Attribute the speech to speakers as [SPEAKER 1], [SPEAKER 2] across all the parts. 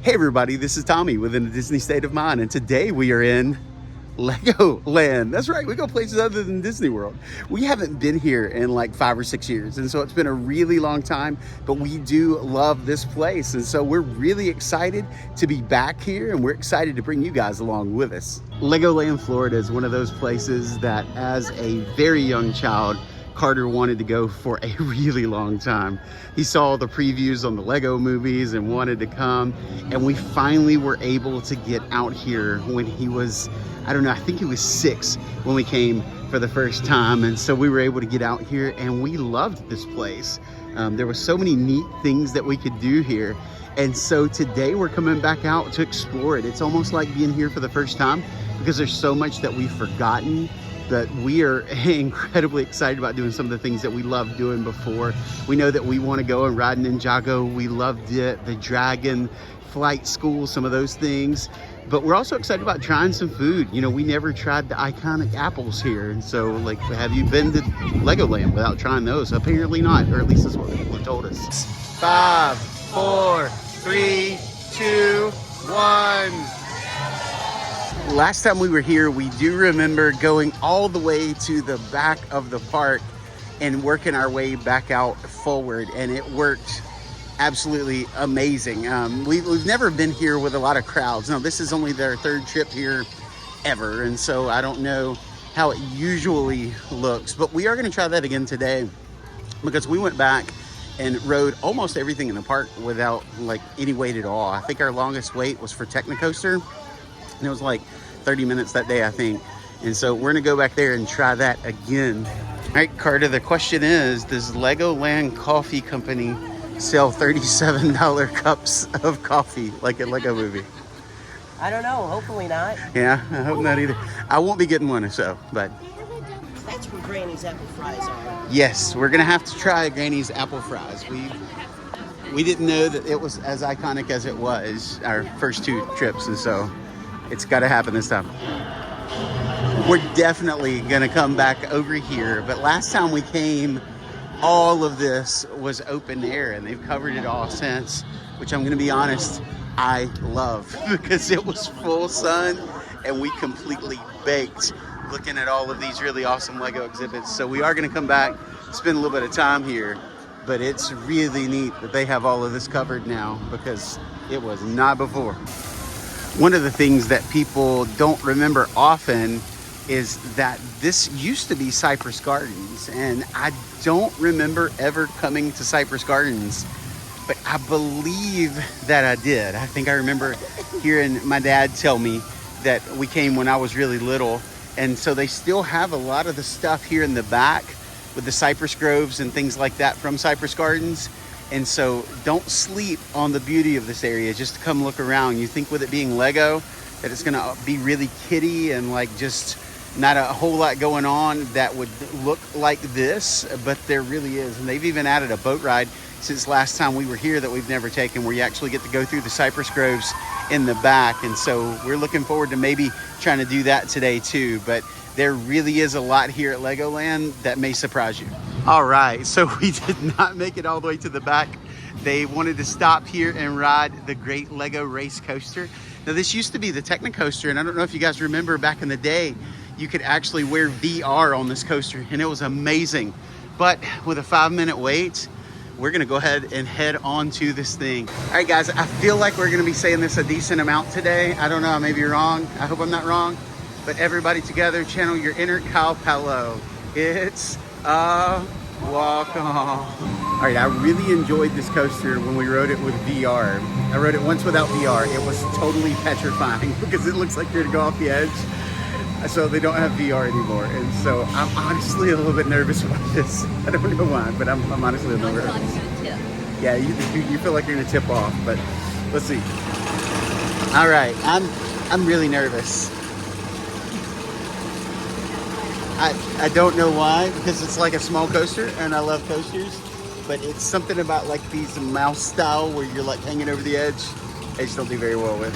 [SPEAKER 1] Hey everybody, this is Tommy within the Disney State of Mind, and today we are in Legoland. That's right, we go places other than Disney World. We haven't been here in like 5 or 6 years, and so it's been a really long time, but we do love this place, and so we're really excited to be back here, and we're excited to bring you guys along with us. Legoland, Florida is one of those places that as a very young child, Carter wanted to go for a really long time. He saw the previews on the Lego movies and wanted to come, and we finally were able to get out here when he was, I don't know, I think he was 6 when we came for the first time, and so we were able to get out here and we loved this place. There were so many neat things that we could do here, and so today we're coming back out to explore it. It's almost like being here for the first time because there's so much that we've forgotten. But we are incredibly excited about doing some of the things that we loved doing before. We know that we want to go and ride Ninjago. We loved it, the Dragon Flight School, some of those things. But we're also excited about trying some food. You know, we never tried the iconic apples here. And so, like, have you been to Legoland without trying those? Apparently not, or at least that's what people have told us. 5, 4, 3, 2, 1. Last time we were here, we do remember going all the way to the back of the park and working our way back out forward, and it worked absolutely amazing. We've never been here with a lot of crowds. Now, this is only their 3rd trip here ever, and so I don't know how it usually looks, but we are going to try that again today because we went back and rode almost everything in the park without like any wait at all. I think our longest wait was for Technicoaster. And it was like 30 minutes that day, I think. And so we're gonna go back there and try that again. All right, Carter, the question is, does Legoland Coffee Company sell $37 cups of coffee like a Lego movie?
[SPEAKER 2] I don't know, hopefully not.
[SPEAKER 1] Yeah, I hope not either. I won't be getting one or so, but.
[SPEAKER 2] That's where Granny's apple fries are.
[SPEAKER 1] Yes, we're gonna have to try Granny's apple fries. We didn't know that it was as iconic as it was our first 2 trips, and so it's got to happen this time. We're definitely going to come back over here, but last time we came, all of this was open air, and they've covered it all since, which I'm going to be honest, I love because it was full sun and we completely baked looking at all of these really awesome Lego exhibits. So we are going to come back, spend a little bit of time here, but it's really neat that they have all of this covered now because it was not before. One of the things that people don't remember often is that this used to be Cypress Gardens, and I don't remember ever coming to Cypress Gardens, but I believe that I did. I think I remember hearing my dad tell me that we came when I was really little, and so they still have a lot of the stuff here in the back with the cypress groves and things like that from Cypress Gardens. And so don't sleep on the beauty of this area. Just come look around. You think with it being Lego that it's gonna be really kiddie and like just not a whole lot going on that would look like this, but there really is. And they've even added a boat ride since last time we were here that we've never taken, where you actually get to go through the cypress groves in the back. And so we're looking forward to maybe trying to do that today too. But there really is a lot here at Legoland that may surprise you. All right, so we did not make it all the way to the back. They wanted to stop here and ride the Great Lego Race Coaster. Now, this used to be the Technicoaster, and I don't know if you guys remember back in the day, you could actually wear VR on this coaster, and it was amazing. But with a 5-minute wait, we're gonna go ahead and head on to this thing. All right, guys, I feel like we're gonna be saying this a decent amount today. I don't know, I may be wrong. I hope I'm not wrong. But everybody together, channel your inner Kyle Palo. It's a walk on. All right, I really enjoyed this coaster when we rode it with VR. I rode it once without VR. It was totally petrifying because it looks like you're gonna go off the edge. So they don't have VR anymore. And so I'm honestly a little bit nervous about this. I don't know why, but I'm honestly a little nervous. Yeah, you feel like you're gonna tip off, but let's see. All right, I'm really nervous. I don't know why, because it's like a small coaster and I love coasters, but it's something about like these mouse style where you're like hanging over the edge. I just don't do very well with.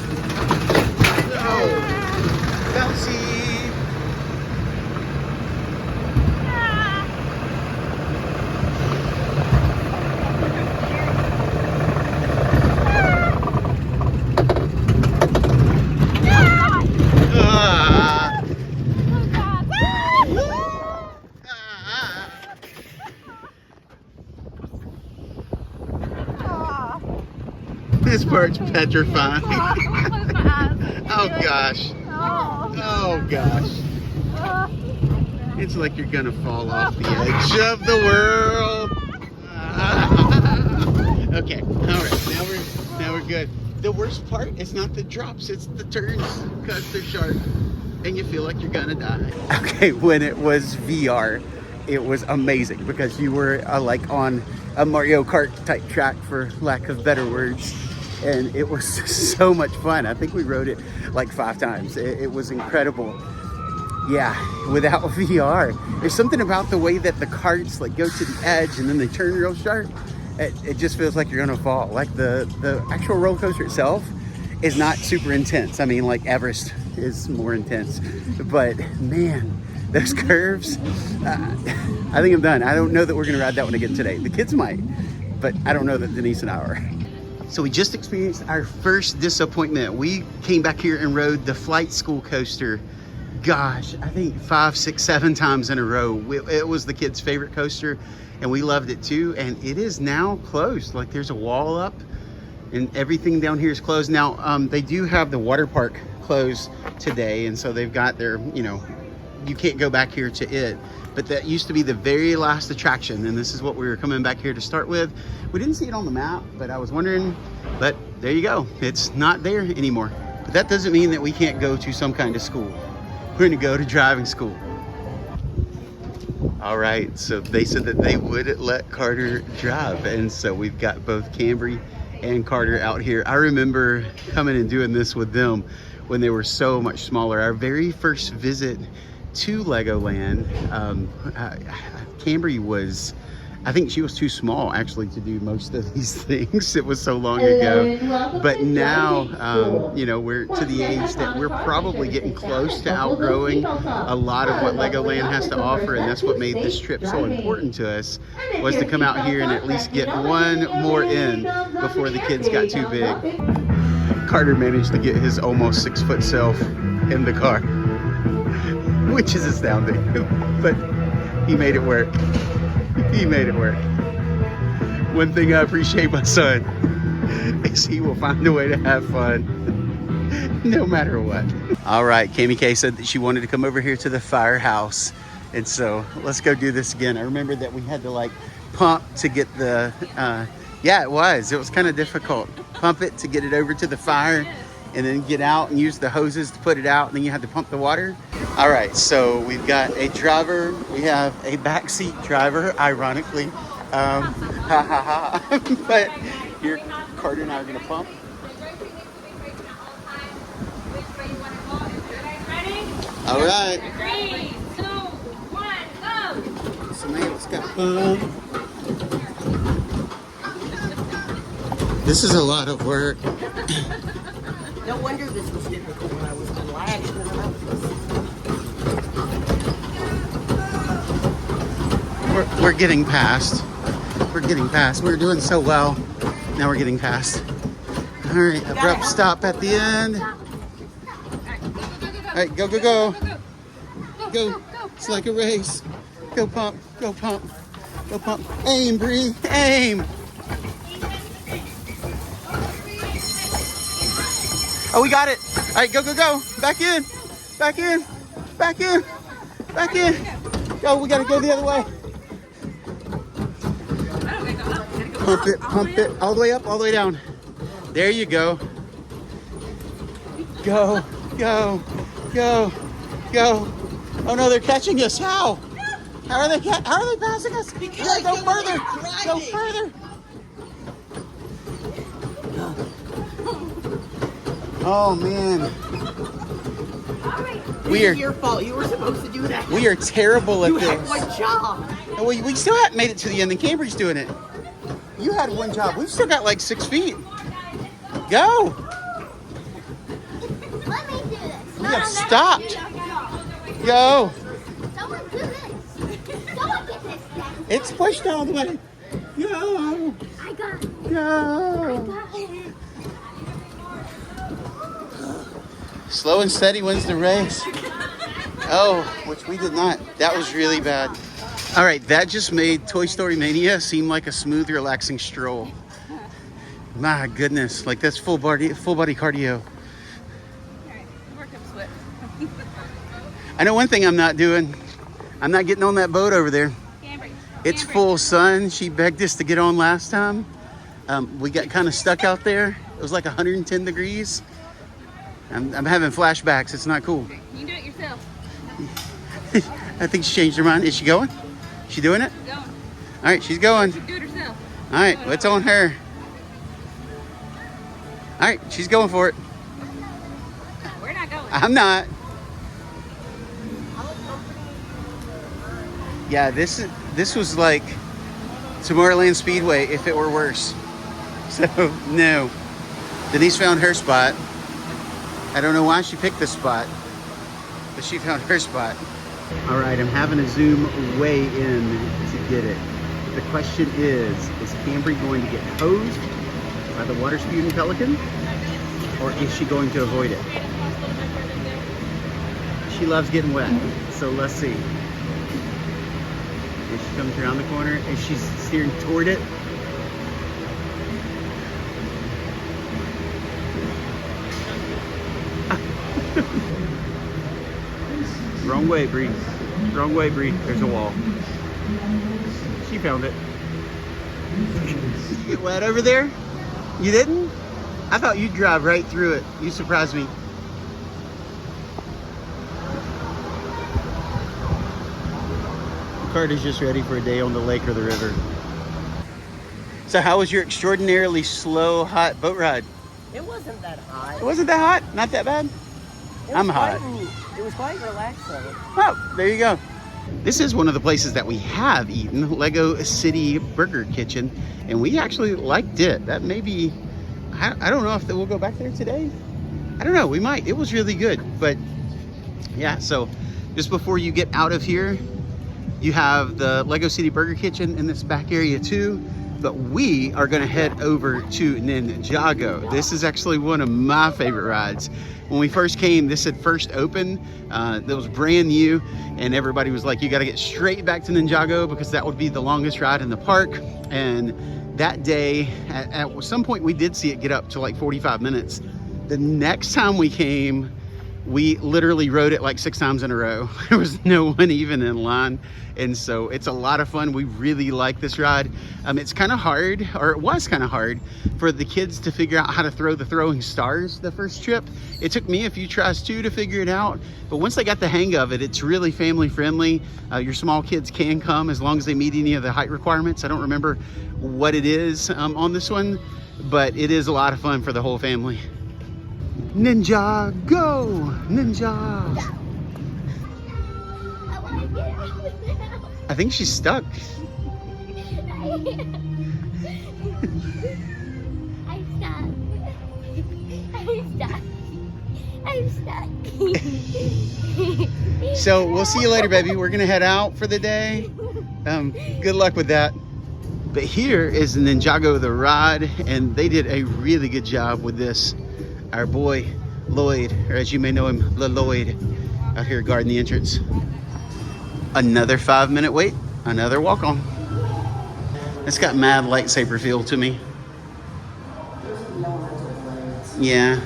[SPEAKER 1] Oh, bouncy. This part's petrifying.
[SPEAKER 3] Oh,
[SPEAKER 1] Oh gosh.
[SPEAKER 3] Oh.
[SPEAKER 1] Oh gosh. It's like you're gonna fall off the edge of the world. Okay, all right, now we're good. The worst part is not the drops, it's the turns, because they're sharp and you feel like you're gonna die. Okay, when it was VR, it was amazing because you were like on a Mario Kart type track, for lack of better words, and it was so much fun. I think we rode it like 5 times. It was incredible. Yeah, without VR, there's something about the way that the carts like go to the edge and then they turn real sharp. It just feels like you're gonna fall. Like the actual roller coaster itself is not super intense. I mean, like Everest is more intense, but man, those curves, I think I'm done. I don't know that we're gonna ride that one again today. The kids might, but I don't know that Denise and I are. So we just experienced our first disappointment. We came back here and rode the flight school coaster. Gosh, I think 5, 6, 7 times in a row. It was the kids' favorite coaster and we loved it too. And it is now closed. Like there's a wall up and everything down here is closed. Now, they do have the water park closed today. And so they've got their, you know, you can't go back here to it. But that used to be the very last attraction. And this is what we were coming back here to start with. We didn't see it on the map, but I was wondering, but there you go. It's not there anymore. But that doesn't mean that we can't go to some kind of school. We're gonna go to driving school. All right, so they said that they would let Carter drive. And so we've got both Cambry and Carter out here. I remember coming and doing this with them when they were so much smaller. Our very first visit to Legoland, Cambry was, I think she was too small actually to do most of these things. It was so long ago. But now, you know, we're to the age that we're probably getting close to outgrowing a lot of what Legoland has to offer. And that's what made this trip so important to us, was to come out here and at least get one more in before the kids got too big. Carter managed to get his almost 6-foot self in the car, which is astounding, but he made it work. He made it work. One thing I appreciate my son is he will find a way to have fun no matter what. All right, Kami K said that she wanted to come over here to the firehouse. And so let's go do this again. I remember that we had to like pump to get the, yeah, it was kind of difficult. Pump it to get it over to the fire and then get out and use the hoses to put it out. And then you had to pump the water. All right, so we've got a driver. We have a backseat driver, ironically. But here, Carter and I are gonna pump. All right.
[SPEAKER 3] 3, 2, 1, go.
[SPEAKER 1] So now let's go pump. This is a lot of work.
[SPEAKER 2] No wonder this was difficult when I was little. I actually remember this.
[SPEAKER 1] We're getting past. We're getting past. We were doing so well. Now we're getting past. All right, abrupt stop at the end. All right, go, go, go. Go. It's like a race. Go pump, go pump, go pump. Aim, Bree, aim. Oh, we got it. All right, go, go, go. Back in, back in, back in, back in. Go, we gotta go the other way. Pump it, all the way up, all the way down. There you go. Go, go, go, go. Oh no, they're catching us. How? How are they passing us? We gotta go further. Go further. Oh man.
[SPEAKER 2] It's your fault. You were supposed to do that.
[SPEAKER 1] We are terrible at
[SPEAKER 2] You
[SPEAKER 1] this.
[SPEAKER 2] had one job.
[SPEAKER 1] And we still haven't made it to the end, and Cambry's doing it. You had one job. We've still got like 6 feet. Go.
[SPEAKER 3] Let me do this.
[SPEAKER 1] We got stopped. Go.
[SPEAKER 3] Someone do this. Someone get this down.
[SPEAKER 1] It's pushed all the way. Go.
[SPEAKER 3] I got it.
[SPEAKER 1] Go.
[SPEAKER 3] Got it.
[SPEAKER 1] Slow and steady wins the race. Oh, which we did not. That was really bad. All right, that just made Toy Story Mania seem like a smooth, relaxing stroll. My goodness, like that's full body cardio.
[SPEAKER 4] All right, work up sweat.
[SPEAKER 1] I know one thing I'm not doing. I'm not getting on that boat over there.
[SPEAKER 4] Cambry.
[SPEAKER 1] It's full sun. She begged us to get on last time. We got kind of stuck out there. It was like 110 degrees. I'm having flashbacks. It's not cool.
[SPEAKER 4] You can do it yourself.
[SPEAKER 1] I think she changed her mind. Is she going? She doing it?
[SPEAKER 4] Keep going.
[SPEAKER 1] All right, she's going.
[SPEAKER 4] She can do it herself.
[SPEAKER 1] All right, what's on her? All right, she's going for it.
[SPEAKER 4] We're not going.
[SPEAKER 1] I'm not. Yeah, this was like Tomorrowland Speedway if it were worse. So no. Denise found her spot. I don't know why she picked this spot, but she found her spot. All right, I'm having to zoom way in to get it. The question is Cambry going to get hosed by the water spewing pelican, or is she going to avoid it? She loves getting wet, so let's see. As she comes around the corner, is she steering toward it? Wrong way, Bree. Wrong way, Bree. There's a wall. She found it. Did you get wet over there? You didn't? I thought you'd drive right through it. You surprised me. The cart is just ready for a day on the lake or the river. So how was your extraordinarily slow, hot boat ride?
[SPEAKER 2] It wasn't that hot.
[SPEAKER 1] It wasn't that hot? Not that bad?
[SPEAKER 2] It
[SPEAKER 1] I'm
[SPEAKER 2] was
[SPEAKER 1] hot.
[SPEAKER 2] It was quite relaxing.
[SPEAKER 1] Oh, there you go. This is one of the places that we have eaten, Lego City Burger Kitchen, and we actually liked it. That may be, I don't know if we'll go back there today. I don't know, we might. It was really good, but yeah, so just before you get out of here, you have the Lego City Burger Kitchen in this back area too, but we are gonna head over to Ninjago. This is actually one of my favorite rides. When we first came, this had first opened. That was brand new, and everybody was like, you gotta get straight back to Ninjago because that would be the longest ride in the park. And that day, at some point we did see it get up to like 45 minutes. The next time we came, we literally rode it like 6 times in a row. There was no one even in line. And so it's a lot of fun. We really like this ride. It's kind of hard, or it was kind of hard for the kids to figure out how to throw the throwing stars the first trip. It took me a few tries too to figure it out. But once they got the hang of it, it's really family friendly. Your small kids can come as long as they meet any of the height requirements. I don't remember what it is on this one, but it is a lot of fun for the whole family. Ninja, go! Ninja!
[SPEAKER 3] I want to get out now.
[SPEAKER 1] I think she's stuck.
[SPEAKER 3] I'm stuck. I'm stuck.
[SPEAKER 1] So we'll see you later, baby. We're gonna head out for the day. Good luck with that. But here is Ninjago the ride, and they did a really good job with this. Our boy Lloyd, or as you may know him, Lloyd, out here guarding the entrance. Another 5-minute wait, another walk on. It's got mad lightsaber feel to me. Yeah.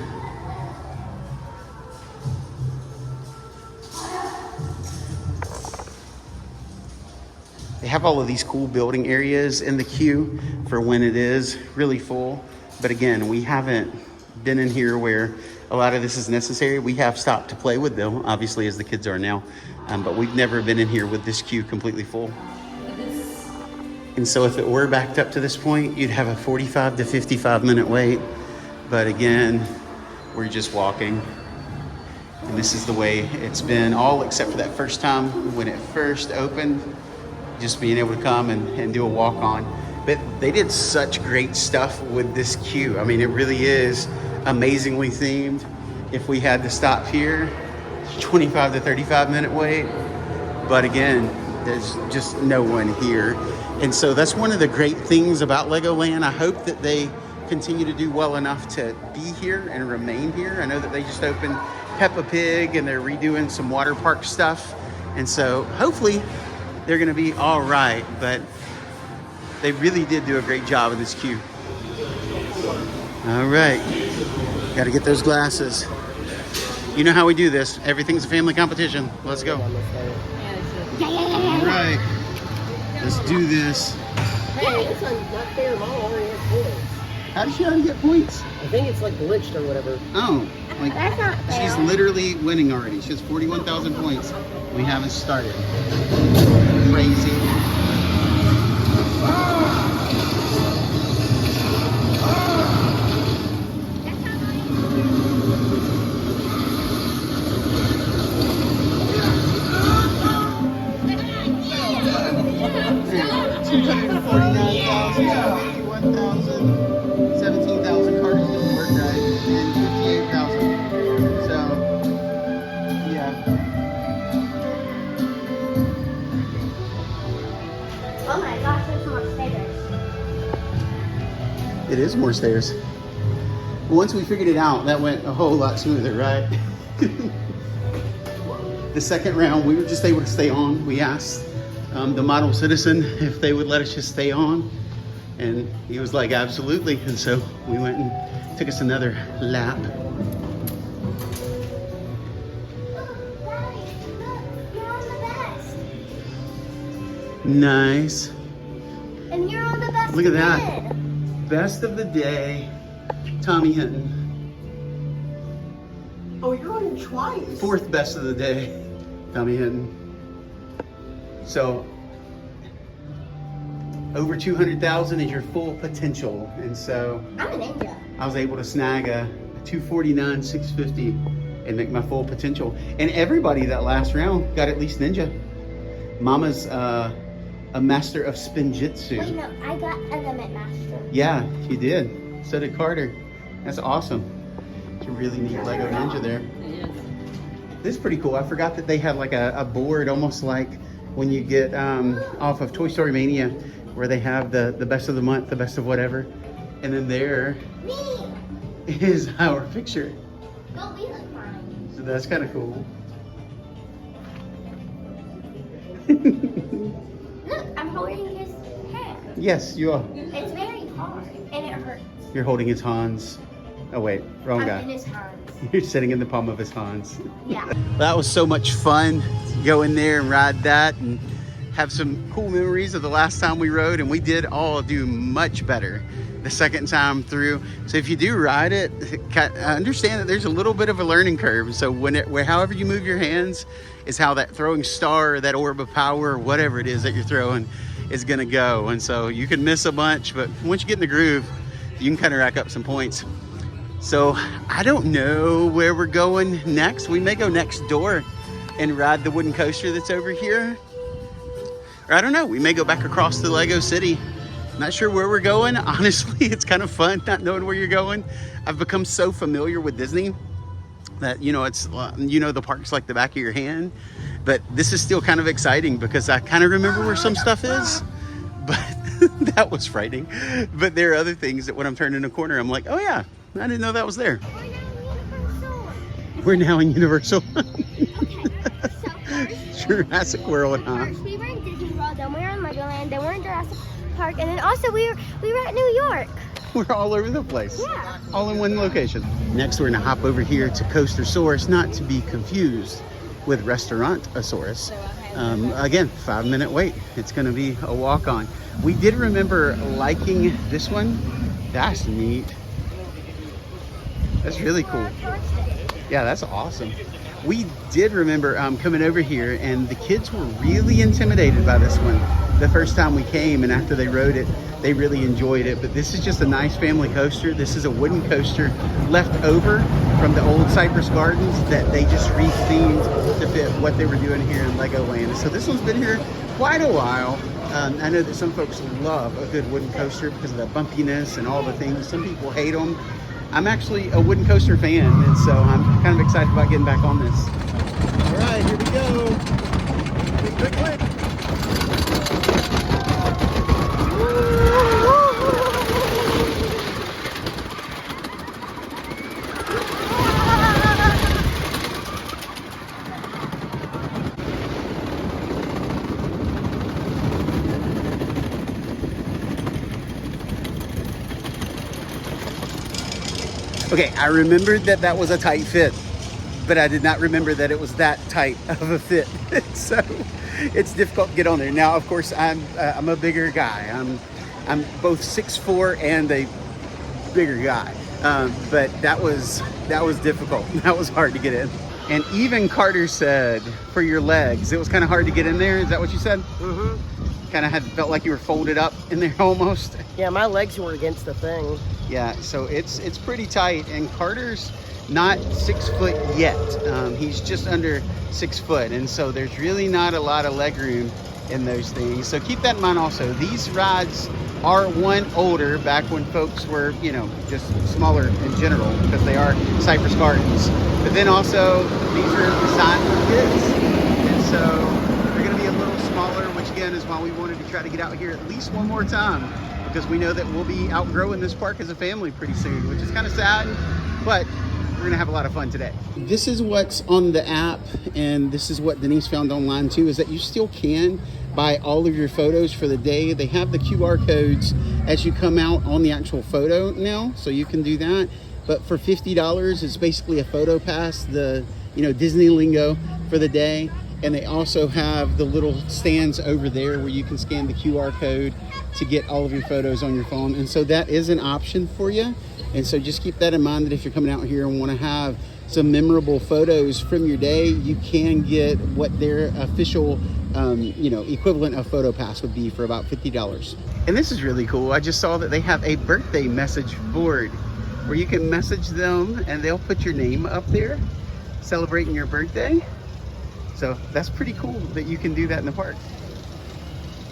[SPEAKER 1] They have all of these cool building areas in the queue for when it is really full. But again, we haven't been in here where a lot of this is necessary. We have stopped to play with them, obviously, as the kids are now. But we've never been in here with this queue completely full. And so if it were backed up to this point, you'd have a 45 to 55 minute wait. But again, we're just walking. And this is the way it's been, all except for that first time when it first opened, just being able to come and do a walk on. But they did such great stuff with this queue. I mean, it really is amazingly themed. If we had to stop here, 25 to 35 minute wait. But again, there's just no one here. And so that's one of the great things about Legoland. I hope that they continue to do well enough to be here and remain here. I know that they just opened Peppa Pig and they're redoing some water park stuff. And so hopefully they're gonna be all right, but they really did do a great job in this queue. All right. Got to get those glasses. You know how we do this. Everything's a family competition. Let's go. All right. Let's do this.
[SPEAKER 2] Hey, it's not fair. Mom already has points.
[SPEAKER 1] How does she already get points?
[SPEAKER 2] I think it's like glitched or whatever.
[SPEAKER 1] Oh, like
[SPEAKER 3] That's not fair.
[SPEAKER 1] she's literally winning already. She has 41,000 points. We haven't started. Crazy.
[SPEAKER 3] Oh my gosh, there's more stairs.
[SPEAKER 1] It is more stairs. Once we figured it out, that went a whole lot smoother, right? The second round, we were just able to stay on. We asked the model citizen if they would let us just stay on. And he was like, absolutely. And so we went and took us another lap.
[SPEAKER 3] Look, Daddy, look, you're on the best.
[SPEAKER 1] Nice.
[SPEAKER 3] And you're on the best.
[SPEAKER 1] Look at that.
[SPEAKER 3] kid.
[SPEAKER 1] Best of the day, Tommy Hinton.
[SPEAKER 2] Oh, you're on it twice.
[SPEAKER 1] Fourth best of the day, Tommy Hinton. So, over 200,000 is your full potential. And so,
[SPEAKER 3] I'm a ninja.
[SPEAKER 1] I was able to snag a 249, 650 and make my full potential. And everybody that last round got at least ninja. Mama's a master of spinjitzu.
[SPEAKER 3] Wait, no, I got element master.
[SPEAKER 1] Yeah, you did. So did Carter. That's awesome. It's a really neat Lego Ninja there. This is pretty cool. I forgot that they had like a board, almost like when you get off of Toy Story Mania, where they have the best of the month, the best of whatever. And then there
[SPEAKER 3] Me!
[SPEAKER 1] is our picture.
[SPEAKER 3] Go be like mine.
[SPEAKER 1] So that's kind of cool.
[SPEAKER 3] Look, I'm holding his hand.
[SPEAKER 1] Yes, you are.
[SPEAKER 3] It's very hard, and it hurts.
[SPEAKER 1] You're holding his Hans. Oh wait, wrong
[SPEAKER 3] I'm
[SPEAKER 1] guy.
[SPEAKER 3] in his hands.
[SPEAKER 1] You're sitting in the palm of his Hans.
[SPEAKER 3] Yeah.
[SPEAKER 1] That was so much fun to go in there and ride that and have some cool memories of the last time we rode, and we did all do much better the second time through. So if you do ride it, understand that there's a little bit of a learning curve. So however you move your hands is how that throwing star or that orb of power or whatever it is that you're throwing is gonna go. And so you can miss a bunch, but once you get in the groove, you can kind of rack up some points. So I don't know where we're going next. We may go next door and ride the wooden coaster that's over here. Or I don't know, we may go back across the Lego City. Not sure where we're going. Honestly, it's kind of fun not knowing where you're going. I've become so familiar with Disney that, it's, the park's like the back of your hand. But this is still kind of exciting because I kind of remember where some stuff is. But that was frightening. But there are other things that when I'm turning a corner, I'm like, oh yeah, I didn't know that was there. We're now in Universal.
[SPEAKER 3] Okay, so first,
[SPEAKER 1] Jurassic World, huh?
[SPEAKER 3] first we were in Disney World, then we were in Legoland, then we were in Jurassic Park, and then also we were at New York.
[SPEAKER 1] We're all over the place.
[SPEAKER 3] Yeah.
[SPEAKER 1] All in one location. Next, we're gonna hop over here to Coastersaurus, not to be confused with Restaurantosaurus. Again, 5-minute wait. It's gonna be a walk on. We did remember liking this one. That's neat. That's really cool. Yeah, that's awesome. We did remember coming over here, and the kids were really intimidated by this one the first time we came, and after they rode it, they really enjoyed it. But this is just a nice family coaster. This is a wooden coaster left over from the old Cypress Gardens that they just rethemed to fit what they were doing here in Legoland. So this one's been here quite a while. I know that some folks love a good wooden coaster because of the bumpiness and all the things. Some people hate them. I'm actually a wooden coaster fan, and so I'm kind of excited about getting back on this. All right, here we go. Quick, quick, quick. Okay, I remembered that that was a tight fit, but I did not remember that it was that tight of a fit. So it's difficult to get on there. Now, of course, I'm a bigger guy. I'm both 6'4" and a bigger guy. But that was difficult. That was hard to get in. And even Carter said, for your legs, it was kind of hard to get in there. Is that what you said?
[SPEAKER 2] Mm-hmm.
[SPEAKER 1] Kind of felt like you were folded up in there almost.
[SPEAKER 2] Yeah, my legs were against the thing.
[SPEAKER 1] Yeah, so it's pretty tight. And Carter's not 6 foot yet. He's just under 6 foot. And so there's really not a lot of leg room in those things. So keep that in mind also. These rides are older, back when folks were, you know, just smaller in general, because they are Cypress Gardens. But then also, these are designed for kids. And so they're going to be a little smaller, which again is why we wanted to try to get out here at least one more time, because we know that we'll be outgrowing this park as a family pretty soon, which is kind of sad, but we're gonna have a lot of fun today. This is what's on the app, and this is what Denise found online too, is that you still can buy all of your photos for the day. They have the QR codes as you come out on the actual photo now, so you can do that. But for $50, it's basically a photo pass, the Disney lingo for the day. And they also have the little stands over there where you can scan the QR code to get all of your photos on your phone. And so that is an option for you. And so just keep that in mind, that if you're coming out here and want to have some memorable photos from your day, you can get what their official equivalent of photo pass would be for about $50. And this is really cool. I just saw that they have a birthday message board where you can message them and they'll put your name up there celebrating your birthday. So that's pretty cool that you can do that in the park.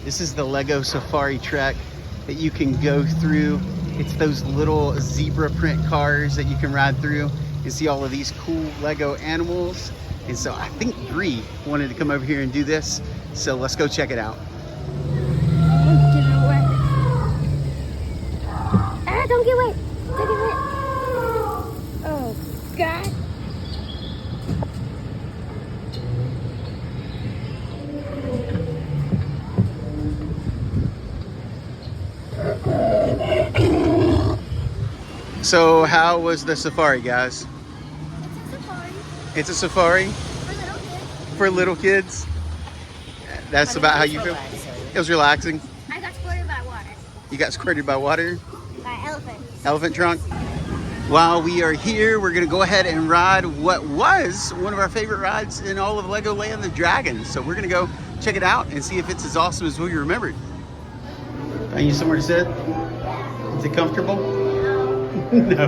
[SPEAKER 1] This is the Lego Safari Trek that you can go through. It's those little zebra print cars that you can ride through and see all of these cool Lego animals. And so I think Bree wanted to come over here and do this. So let's go check it out.
[SPEAKER 3] Don't get wet. Don't get wet. Oh, God.
[SPEAKER 1] So how was the safari, guys? It's a safari for little kids. That's about how you feel? It was relaxing.
[SPEAKER 3] I got squirted by water.
[SPEAKER 1] You got squirted by water?
[SPEAKER 3] By elephants.
[SPEAKER 1] Elephant trunk. While we are here, we're gonna go ahead and ride what was one of our favorite rides in all of Legoland, the Dragon. So we're gonna go check it out and see if it's as awesome as we remembered. Find you somewhere to sit? Is it comfortable? No.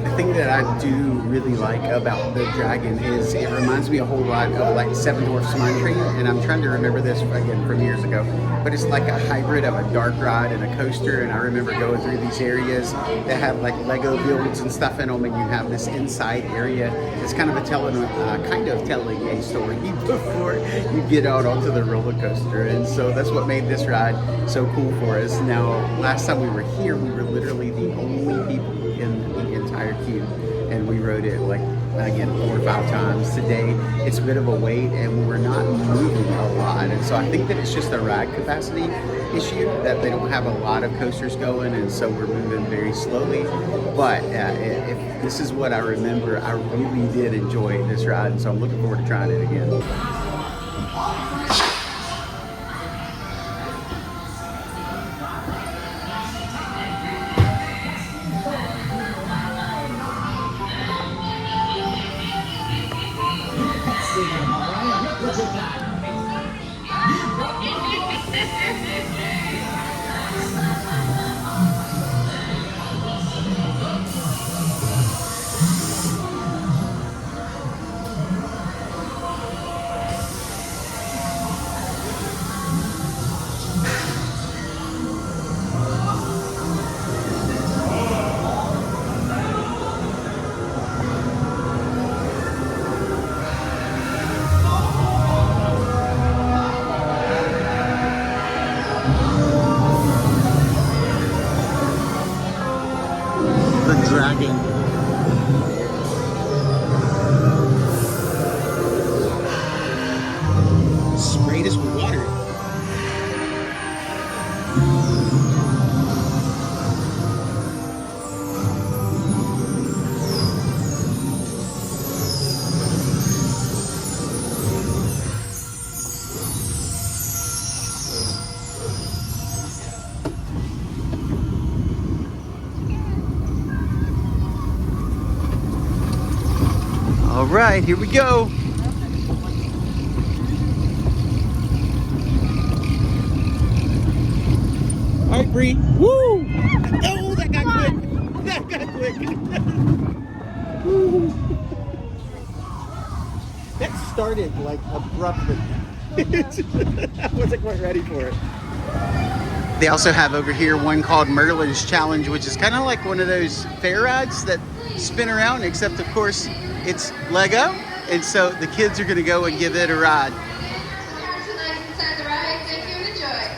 [SPEAKER 1] The thing that I do really like about the Dragon is it reminds me a whole lot of like Seven Dwarfs Mine Train, and I'm trying to remember this again from years ago, but it's like a hybrid of a dark ride and a coaster. And I remember going through these areas that have like Lego builds and stuff in them, and you have this inside area that's kind of telling a story before you get out onto the roller coaster. And so that's what made this ride so cool for us. Now, last time we were here, we were literally the only people in the entire queue, and we rode it like, again, 4 or 5 times. Today it's a bit of a wait and we're not moving a lot, and so I think that it's just a ride capacity issue that they don't have a lot of coasters going, and so we're moving very slowly. But if this is what I remember, I really did enjoy this ride, and so I'm looking forward to trying it again. Dragon. Sprayed us with water. All right, here we go. All right, Bree. Woo! Oh, that got quick. That got quick. Woo. That started like abruptly. I wasn't quite ready for it. They also have over here one called Merlin's Challenge, which is kind of like one of those fair rides that spin around, except of course it's Lego. And so the kids are going to go and give it a ride.
[SPEAKER 5] Inside the ride, thank you and enjoy.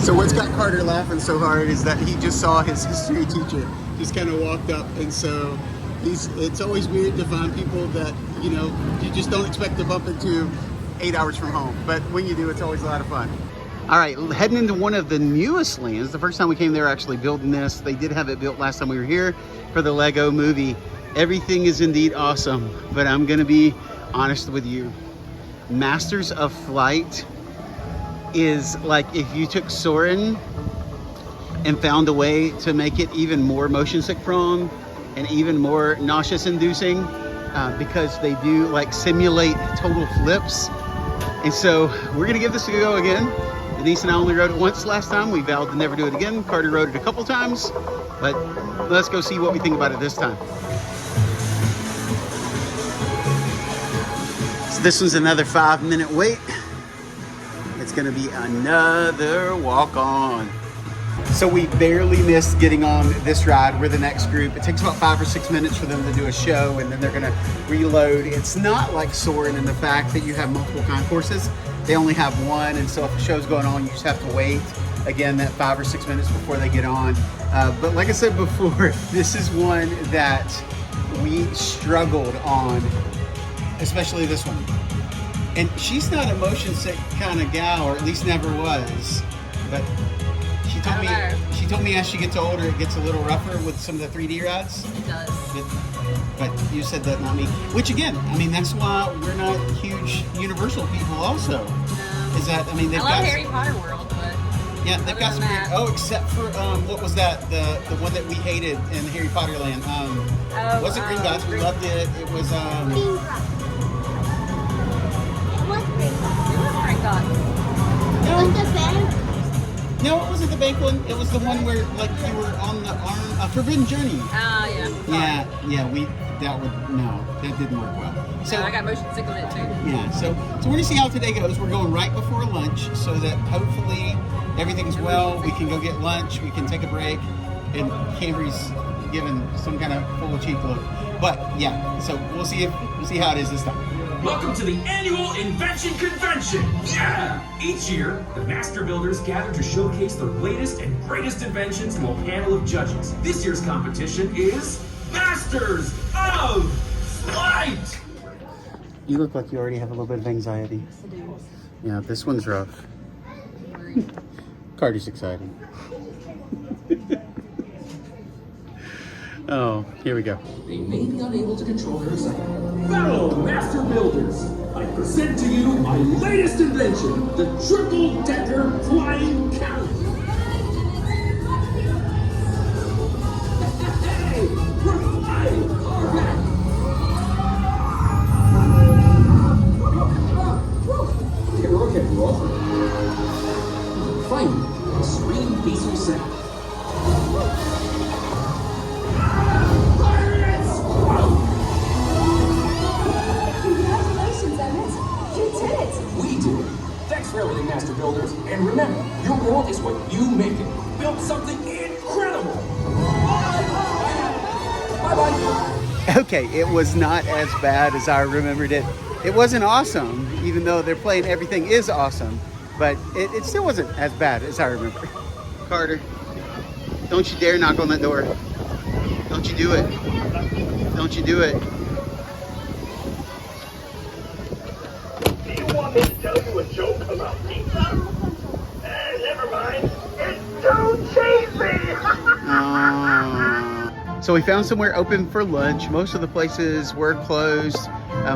[SPEAKER 1] So what's got Carter laughing so hard is that he just saw his history teacher just kind of walked up, and so it's always weird to find people that, you know, you just don't expect to bump into 8 hours from home. But when you do, it's always a lot of fun. All right, heading into one of the newest lands. The first time we came, they were actually building this. They did have it built last time we were here for the Lego movie. Everything is indeed awesome, but I'm gonna be honest with you. Masters of Flight is like if you took Soarin' and found a way to make it even more motion sick prone and even more nauseous inducing, because they do like simulate total flips. And so we're gonna give this a go again. Denise and I only rode it once last time. We vowed to never do it again. Carter rode it a couple times, but let's go see what we think about it this time. So this one's another 5-minute wait. It's gonna be another walk on. So we barely missed getting on this ride. We're the next group. It takes about 5 or 6 minutes for them to do a show, and then they're gonna reload. It's not like Soarin' in the fact that you have multiple concourses. They only have one, and so if the show's going on, you just have to wait, again, that 5 or 6 minutes before they get on. But like I said before, this is one that we struggled on, especially this one. And she's not a motion sick kind of gal, or at least never was. But she told me as she gets older, it gets a little rougher with some of the 3D rides.
[SPEAKER 4] It does.
[SPEAKER 1] But you said that, not me. Which again, I mean, that's why we're not huge Universal people also. Is that, I mean, they've
[SPEAKER 4] I love
[SPEAKER 1] got...
[SPEAKER 4] Harry Potter World, but
[SPEAKER 1] Yeah, they've got some great, oh, except for, what was that? The one that we hated in Harry Potter Land. Wasn't Green Dots, we loved it. It was,
[SPEAKER 4] Green Dots.
[SPEAKER 1] No, it wasn't the bank one. It was the one where, like, you were on the arm, Forbidden Journey.
[SPEAKER 4] Yeah.
[SPEAKER 1] That didn't work well.
[SPEAKER 4] So I got motion sick on it too.
[SPEAKER 1] Yeah, so we're gonna see how today goes. We're going right before lunch so that hopefully everything's well. We can go get lunch, we can take a break, and Camry's giving some kind of full cheek look. But yeah, so we'll see how it is this time.
[SPEAKER 6] Welcome to the annual Invention Convention! Yeah! Each year, the master builders gather to showcase their latest and greatest inventions to a panel of judges. This year's competition is Masters of Flight!
[SPEAKER 1] You look like you already have a little bit of anxiety.
[SPEAKER 4] I do.
[SPEAKER 1] Yeah, this one's rough. Carter's excited. Oh, here we go.
[SPEAKER 6] They may be unable to control their excitement. Fellow Master Builders, I present to you my latest invention, the triple-decker flying cannon. Hey, we're flying! Okay, we're off. Finally, extreme diesel sound. We did it. Thanks for everything, Master Builders. And remember, your world is what you make it. Build something incredible. Bye-bye.
[SPEAKER 1] Okay, it was not as bad as I remembered it. It wasn't awesome, even though they're playing Everything Is Awesome, but it still wasn't as bad as I remember. Carter, don't you dare knock on that door. Don't you do it. Don't you do it.
[SPEAKER 7] Do you want me to tell you a joke about pizza? Never mind. It's too cheesy!
[SPEAKER 1] So we found somewhere open for lunch. Most of the places were closed.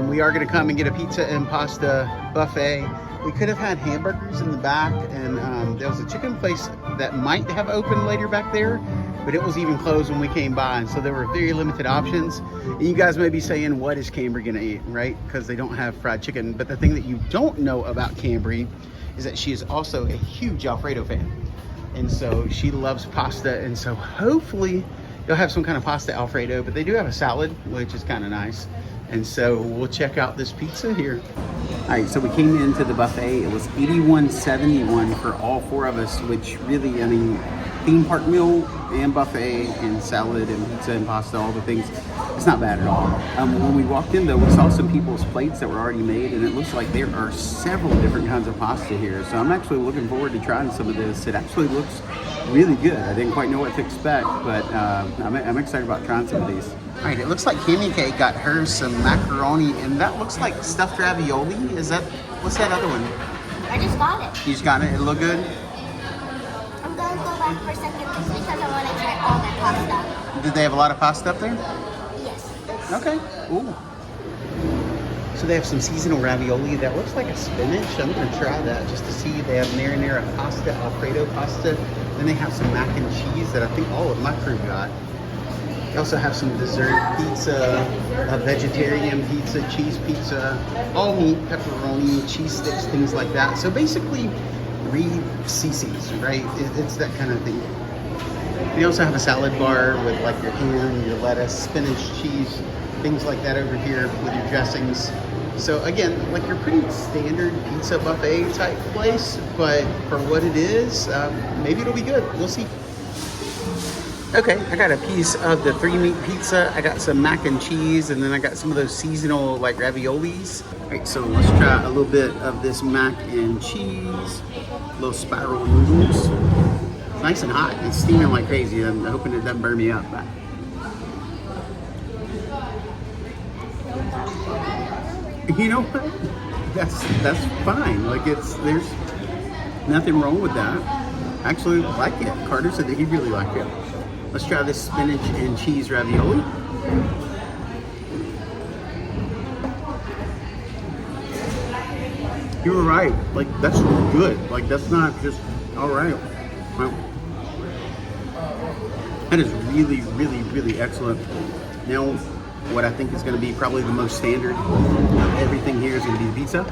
[SPEAKER 1] We are gonna come and get a pizza and pasta buffet. We could have had hamburgers in the back, and there was a chicken place that might have opened later back there, but it was even closed when we came by, and so there were very limited options. And you guys may be saying, what is Cambry gonna eat, right? Because they don't have fried chicken. But the thing that you don't know about Cambry is that she is also a huge Alfredo fan. And so she loves pasta, and so hopefully they'll have some kind of pasta Alfredo, but they do have a salad, which is kind of nice. And so we'll check out this pizza here. All right, so we came into the buffet. It was $81.71 for all four of us, which really, I mean, theme park meal and buffet and salad and pizza and pasta, all the things, it's not bad at all. When we walked in though, we saw some people's plates that were already made, and it looks like there are several different kinds of pasta here. So I'm actually looking forward to trying some of this. It actually looks really good. I didn't quite know what to expect, but I'm excited about trying some of these. All right, it looks like Kimmy K got her some macaroni, and that looks like stuffed ravioli. Is that, what's that other one?
[SPEAKER 3] I just got it.
[SPEAKER 1] You just got it? It look good?
[SPEAKER 3] I'm going to go back for a second just because I want to try all their pasta.
[SPEAKER 1] Did they have a lot of pasta up there?
[SPEAKER 3] Yes.
[SPEAKER 1] Okay. Ooh. So they have some seasonal ravioli that looks like a spinach. I'm gonna try that just to see. They have marinara pasta, Alfredo pasta. Then they have some mac and cheese that I think all of my crew got. They also have some dessert pizza, a vegetarian pizza, cheese pizza, all meat, pepperoni, cheese sticks, things like that. So basically, read CC's, right? It's that kind of thing. They also have a salad bar with like your ham, your lettuce, spinach, cheese, things like that over here with your dressings. So again, like your pretty standard pizza buffet type place, but for what it is, maybe it'll be good. We'll see. Okay, I got a piece of the 3-meat pizza. I got some mac and cheese, and then I got some of those seasonal like raviolis. All right, so let's try a little bit of this mac and cheese, little spiral noodles. It's nice and hot. It's steaming like crazy. I'm hoping it doesn't burn me up. But you know what? That's fine. Like there's nothing wrong with that. Actually, I like it. Carter said that he really liked it. Let's try this spinach and cheese ravioli. You were right. Like that's good. Like that's not just all right. Well, that is really, really, really excellent. Now, what I think is going to be probably the most standard of everything here is going to be the pizza.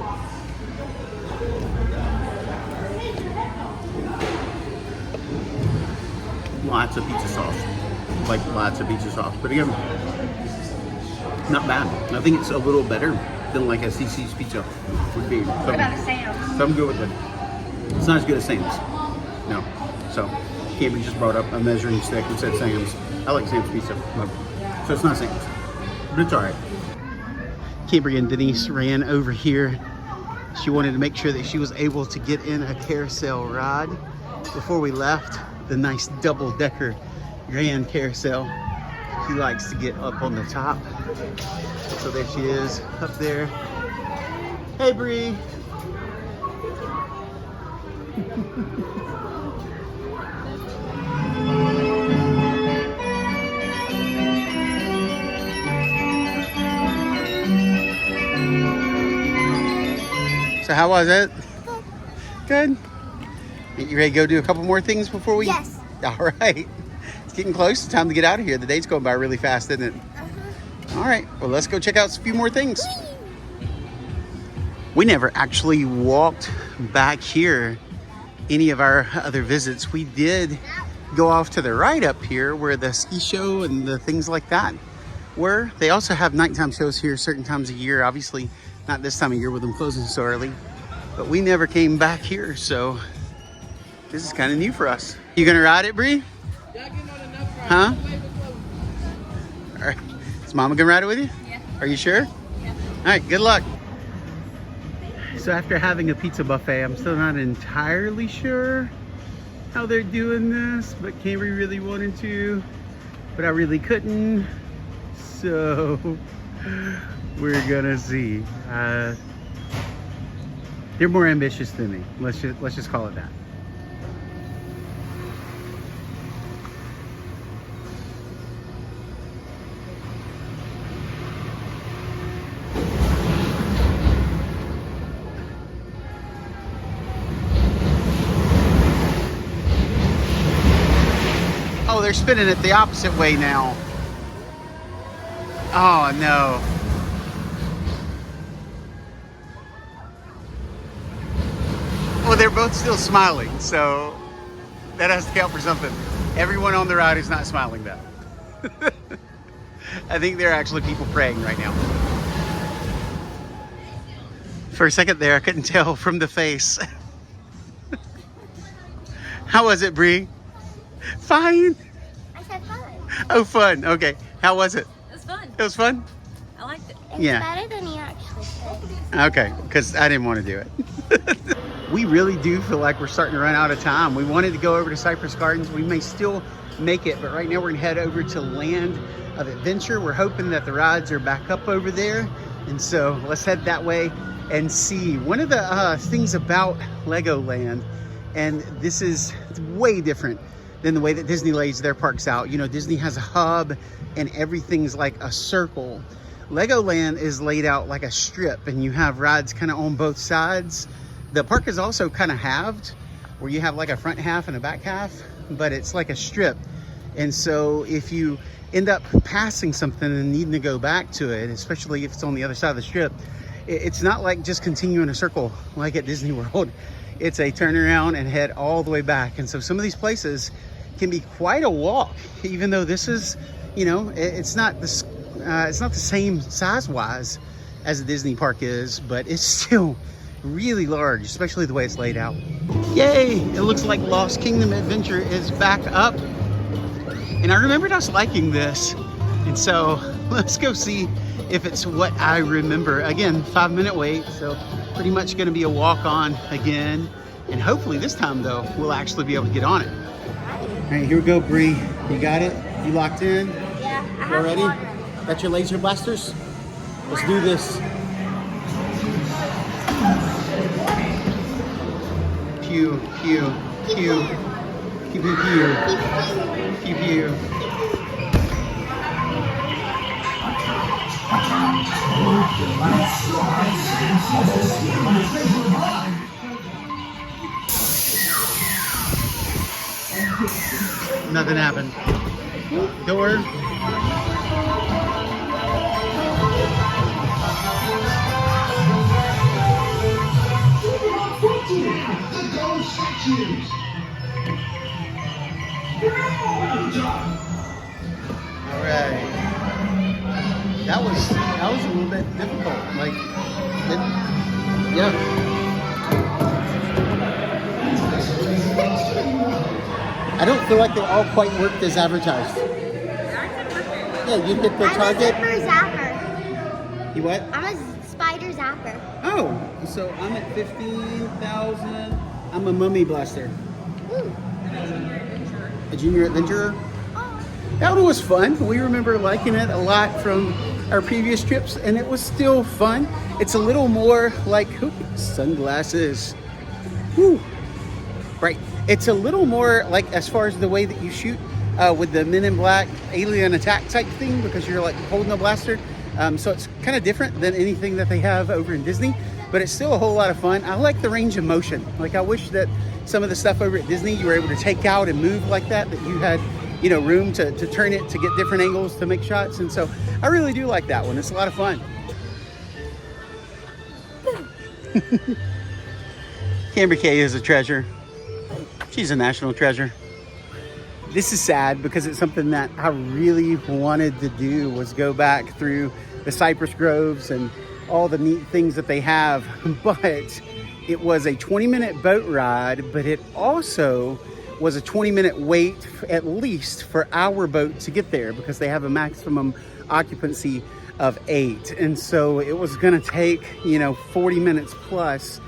[SPEAKER 1] Lots of pizza sauce, like lots of pizza sauce. But again, not bad. I think it's a little better than like a CC's pizza would be.
[SPEAKER 3] What about a Sam's?
[SPEAKER 1] So I'm good with it. It's not as good as Sam's. No. So Cambry just brought up a measuring stick and said Sam's. I like Sam's pizza, but, so it's not Sam's, but it's all right. Cambry and Denise ran over here. She wanted to make sure that she was able to get in a carousel ride before we left. The nice double-decker grand carousel. She likes to get up on the top. So there she is, up there. Hey, Bree. So how was it? Good. You ready to go do a couple more things before we?
[SPEAKER 3] Yes.
[SPEAKER 1] All right. It's getting close. It's time to get out of here. The day's going by really fast, isn't it? All right. Well, let's go check out a few more things. We never actually walked back here any of our other visits. We did go off to the right up here where the ski show and the things like that were. They also have nighttime shows here certain times a year. Obviously, not this time of year with them closing so early. But we never came back here, so this is kind of new for us. You gonna ride it, Bree? Huh? All right. Is Mama gonna ride it with you?
[SPEAKER 4] Yeah.
[SPEAKER 1] Are you sure?
[SPEAKER 4] Yeah.
[SPEAKER 1] All right, good luck. So after having a pizza buffet, I'm still not entirely sure how they're doing this, but Cambry really wanted to, but I really couldn't. So we're gonna see. They're more ambitious than me. Let's just call it that. Oh, they're spinning it the opposite way now. Oh no. Well, they're both still smiling, so that has to count for something. Everyone on the ride is not smiling though. I think there are actually people praying right now. For a second there, I couldn't tell from the face. How was it, Bree? Fine.
[SPEAKER 3] I said fun.
[SPEAKER 1] Oh, fun. Okay. How was it?
[SPEAKER 4] It was fun.
[SPEAKER 1] It was fun?
[SPEAKER 4] I liked it.
[SPEAKER 3] It's
[SPEAKER 1] Yeah.
[SPEAKER 3] better than he actually said.
[SPEAKER 1] Okay, because I didn't want to do it. We really do feel like we're starting to run out of time. We wanted to go over to Cypress Gardens. We may still make it, but right now we're gonna head over to Land of Adventure. We're hoping that the rides are back up over there. And so let's head that way and see. One of the things about Legoland, and this is way different than the way that Disney lays their parks out. You know, Disney has a hub and everything's like a circle. Legoland is laid out like a strip and you have rides kind of on both sides. The park is also kind of halved, where you have like a front half and a back half, but it's like a strip. And so if you end up passing something and needing to go back to it, especially if it's on the other side of the strip, it's not like just continuing a circle like at Disney World. It's a turnaround and head all the way back. And so some of these places can be quite a walk, even though this is, you know, it's not the same size-wise as a Disney park is, but it's still really large, especially the way it's laid out. Yay! It looks like Lost Kingdom Adventure is back up. And I remembered us liking this. And so let's go see if it's what I remember. Again, 5-minute wait, so pretty much gonna be a walk on again. And hopefully this time though, we'll actually be able to get on it. All right, here we go, Bree. You got it? You locked in?
[SPEAKER 3] Yeah.
[SPEAKER 1] You all ready? Got your laser blasters? Let's do this. Pew, pew, pew. Pew, pew, pew. Pew, pew. Nothing happened. Door. All right. That was a little bit difficult. Like, yeah. I don't feel like they all quite worked as advertised. Yeah, you hit the target.
[SPEAKER 3] I'm a zipper zapper.
[SPEAKER 1] You what?
[SPEAKER 3] I'm a spider zapper.
[SPEAKER 1] Oh, so I'm at 15,000. I'm a mummy blaster.
[SPEAKER 3] Ooh.
[SPEAKER 1] A junior adventurer.
[SPEAKER 3] Oh.
[SPEAKER 1] That one was fun. We remember liking it a lot from our previous trips, and it was still fun. It's a little more like sunglasses. Woo. Right. It's a little more like as far as the way that you shoot with the Men in Black alien attack type thing, because you're like holding a blaster. So it's kind of different than anything that they have over in Disney, but it's still a whole lot of fun. I like the range of motion. Like, I wish that some of the stuff over at Disney you were able to take out and move like that you had, you know, room to turn it to get different angles to make shots. And so I really do like that one. It's a lot of fun. Camber Kay is a treasure. She's a national treasure. This is sad because it's something that I really wanted to do, was go back through the cypress groves and all the neat things that they have. But it was a 20-minute boat ride, but it also was a 20-minute wait at least for our boat to get there, because they have a maximum occupancy of 8. And so it was gonna take, you know, 40 minutes plus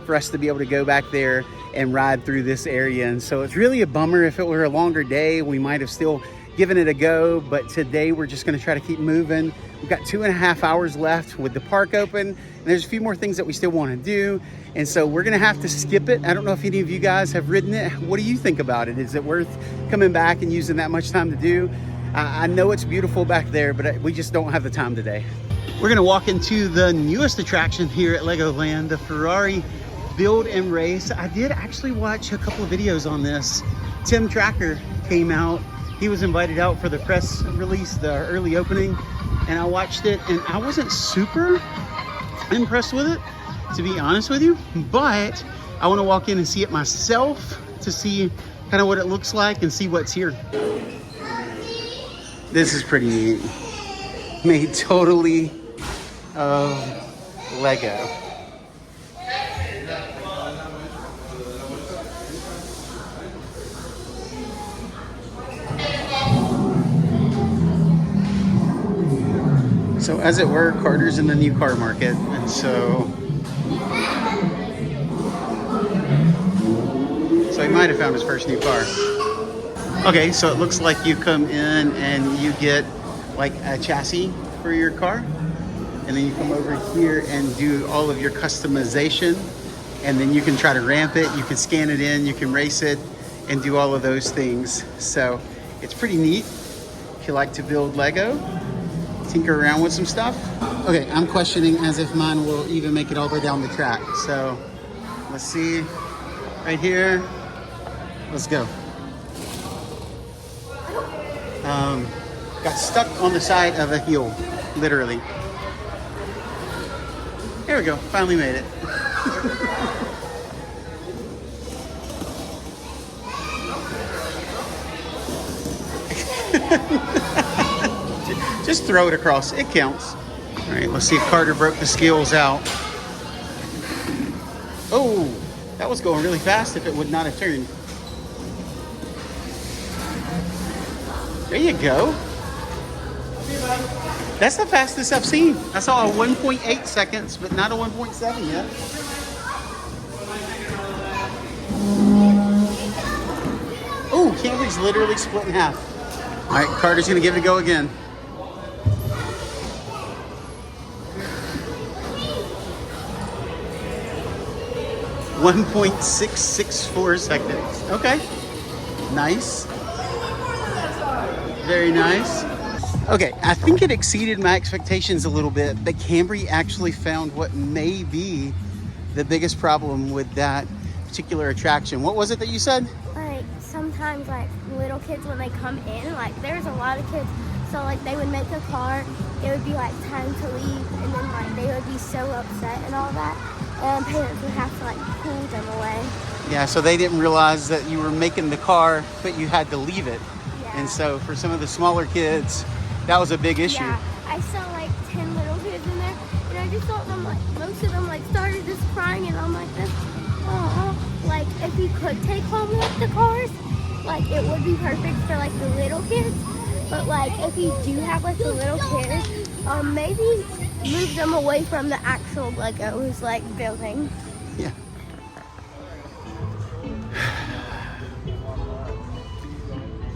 [SPEAKER 1] for us to be able to go back there and ride through this area. And so it's really a bummer. If it were a longer day, we might have still given it a go, but today we're just gonna try to keep moving. We've got 2.5 hours left with the park open, and there's a few more things that we still wanna do. And so we're gonna have to skip it. I don't know if any of you guys have ridden it. What do you think about it? Is it worth coming back and using that much time to do? I know it's beautiful back there, but we just don't have the time today. We're gonna walk into the newest attraction here at Legoland, the Ferrari Build and Race. I did actually watch a couple of videos on this. Tim Tracker came out he was invited out for the press release, the early opening, and I watched it, and I wasn't super impressed with it, to be honest with you, but I want to walk in and see it myself to see kind of what it looks like and see what's here. This is pretty neat. Made totally of Lego. So as it were, Carter's in the new car market, and so he might have found his first new car. Okay, so it looks like you come in and you get like a chassis for your car, and then you come over here and do all of your customization, and then you can try to ramp it, you can scan it in, you can race it, and do all of those things. So it's pretty neat if you like to build Lego, tinker around with some stuff. Okay, I'm questioning as if mine will even make it all the way down the track. So let's see, right here, let's go. Got stuck on the side of a hill, literally. There we go, finally made it. Just throw it across, it counts. All right, let's see if Carter broke the skills out. Oh, that was going really fast if it would not have turned. There you go. That's the fastest I've seen. I saw a 1.8 seconds, but not a 1.7 yet. Oh, Camry's literally split in half. All right, Carter's gonna give it a go again. .664 seconds. Okay, nice. Very nice. Okay, I think it exceeded my expectations a little bit, but Camry actually found what may be the biggest problem with that particular attraction. What was it that you said?
[SPEAKER 3] Like sometimes like little kids when they come in, like there's a lot of kids, so like they would make a car, it would be like time to leave, and then like they would be so upset and all that, and parents would have to like pull them away.
[SPEAKER 1] Yeah, so they didn't realize that you were making the car, but you had to leave it.
[SPEAKER 3] Yeah.
[SPEAKER 1] And so for some of the smaller kids, that was a big issue.
[SPEAKER 3] Yeah, I saw like 10 little kids in there, and I just thought them like most of them like started just crying, and I'm like this, like if you could take home like the cars, like it would be perfect for like the little kids. But like if you do have like the little kids, maybe move them away from the actual Legos like building.
[SPEAKER 1] Yeah.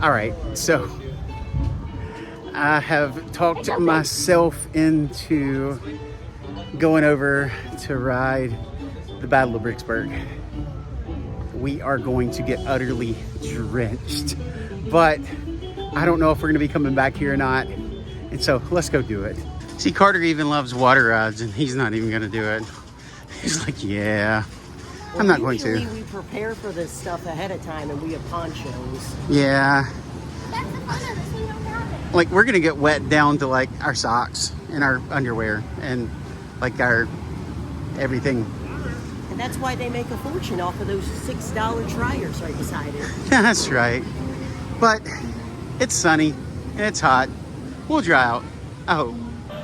[SPEAKER 1] All right, so I have talked myself into going over to ride the Battle of Bricksburg. We are going to get utterly drenched, but I don't know if we're gonna be coming back here or not. And so let's go do it. See, Carter even loves water rides, and he's not even gonna do it. He's like, yeah, I'm not going to.
[SPEAKER 2] Usually we prepare for this stuff ahead of time, and we have ponchos.
[SPEAKER 1] Yeah.
[SPEAKER 3] That's the fun of this, we don't have it.
[SPEAKER 1] Like we're gonna get wet down to like our socks and our underwear and like our everything.
[SPEAKER 2] And that's why they make a fortune off of those $6 tryers right beside it.
[SPEAKER 1] That's right. But it's sunny and it's hot. We'll dry out, I hope.